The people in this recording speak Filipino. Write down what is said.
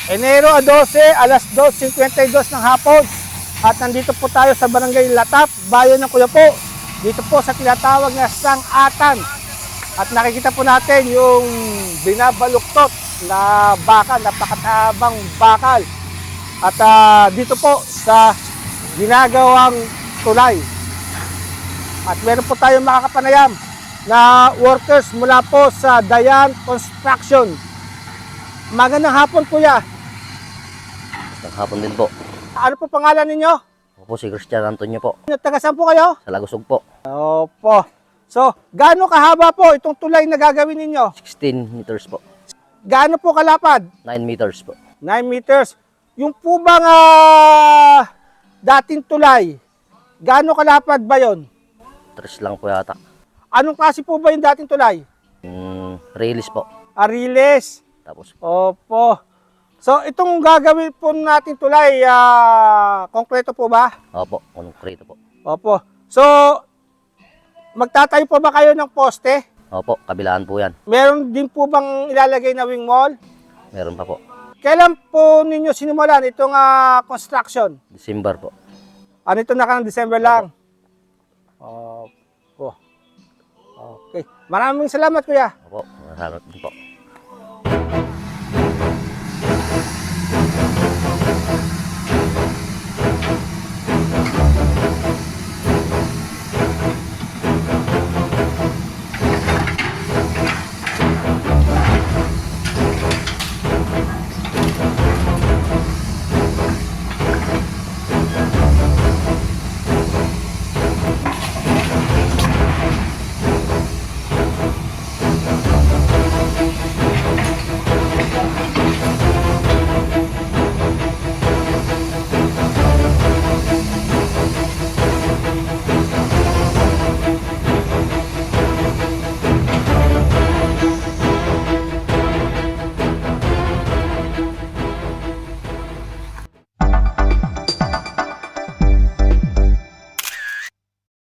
Enero 12, alas 2:52 ng hapon. At nandito po tayo sa Barangay Latap, Bayan ng Kuya po. Dito po sa tinatawag na Sangatan. At nakikita po natin yung binabaluktot na bakal, napakatabang bakal. At dito po sa ginagawang tulay. At meron po tayong makakapanayam na workers mula po sa Dayan Construction. Magandang hapon, kuya. Magandang hapon din po. Ano po pangalan ninyo? Ako po si Christian Antonio po, Taga saan po kayo? sa Lagusog po. Opo. So, gaano kahaba po itong tulay na gagawin ninyo? 16 meters po. Gaano po kalapad? 9 meters po. 9 meters. Yung po bang dating tulay, gaano kalapad ba yon? 3 lang po yata. Anong klase po ba yung dating tulay? Release po. Ariles. Tapos Opo. So, itong gagawin po natin tulay, konkreto po ba? opo, konkreto po. Opo. So, magtatayo po ba kayo ng poste? Opo, kabilaan po yan. Meron din po bang ilalagay na wing wall? Meron pa po. Kailan po ninyo sinimulan itong construction? December po. Ano ito na December lang? Opo. Okay. Maraming salamat, kuya. Opo, maraming din po.